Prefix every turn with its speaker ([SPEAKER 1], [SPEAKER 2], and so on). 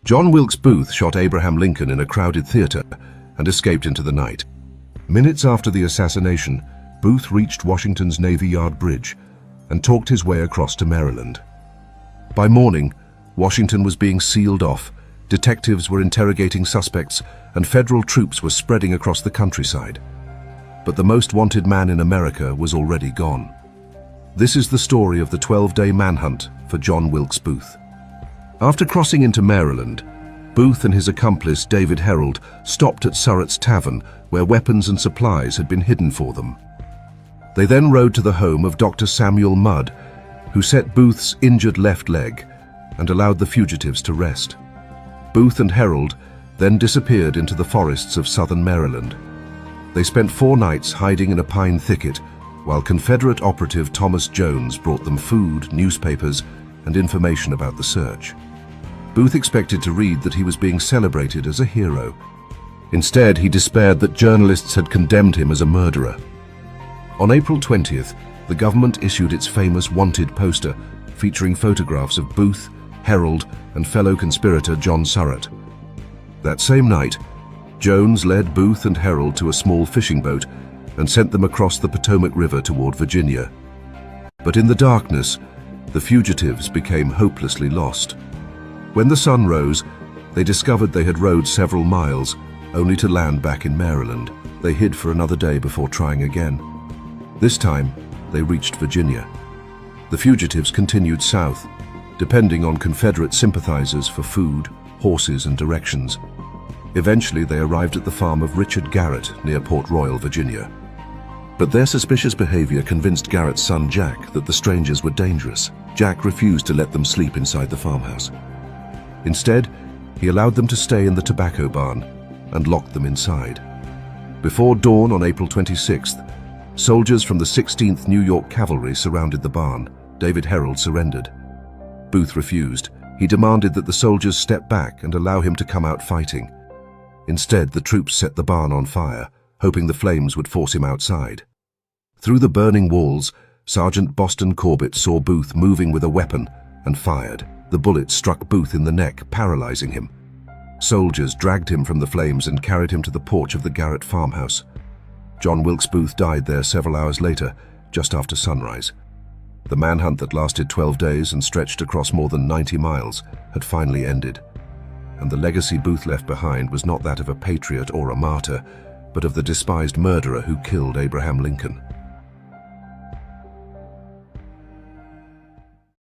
[SPEAKER 1] John Wilkes Booth shot Abraham Lincoln in a crowded theater and escaped into the night. Minutes after the assassination, Booth reached Washington's Navy Yard Bridge and talked his way across to Maryland. By morning, Washington was being sealed off, detectives were interrogating suspects, and federal troops were spreading across the countryside. But the most wanted man in America was already gone. This is the story of the 12-day manhunt for John Wilkes Booth. After crossing into Maryland, Booth and his accomplice David Herold stopped at Surratt's Tavern, where weapons and supplies had been hidden for them. They then rode to the home of Dr. Samuel Mudd, who set Booth's injured left leg and allowed the fugitives to rest. Booth and Herold then disappeared into the forests of southern Maryland. They spent 4 nights hiding in a pine thicket, while Confederate operative Thomas Jones brought them food, newspapers, and information about the search. Booth expected to read that he was being celebrated as a hero. Instead, he despaired that journalists had condemned him as a murderer. On April 20th, the government issued its famous wanted poster featuring photographs of Booth, Herold, and fellow conspirator John Surratt. That same night, Jones led Booth and Herold to a small fishing boat and sent them across the Potomac River toward Virginia. But in the darkness, the fugitives became hopelessly lost. When the sun rose, they discovered they had rowed several miles, only to land back in Maryland. They hid for another day before trying again. This time, they reached Virginia. The fugitives continued south, depending on Confederate sympathizers for food, horses, and directions. Eventually, they arrived at the farm of Richard Garrett near Port Royal, Virginia. But their suspicious behavior convinced Garrett's son Jack that the strangers were dangerous. Jack refused to let them sleep inside the farmhouse. Instead, he allowed them to stay in the tobacco barn and locked them inside. Before dawn on April 26th, soldiers from the 16th New York Cavalry surrounded the barn. David Herold surrendered. Booth refused. He demanded that the soldiers step back and allow him to come out fighting. Instead, the troops set the barn on fire, hoping the flames would force him outside. Through the burning walls, Sergeant Boston Corbett saw Booth moving with a weapon and fired. The bullet struck Booth in the neck, paralyzing him. Soldiers dragged him from the flames and carried him to the porch of the Garrett farmhouse. John Wilkes Booth died there several hours later, just after sunrise. The manhunt that lasted 12 days and stretched across more than 90 miles had finally ended. And the legacy Booth left behind was not that of a patriot or a martyr, but of the despised murderer who killed Abraham Lincoln.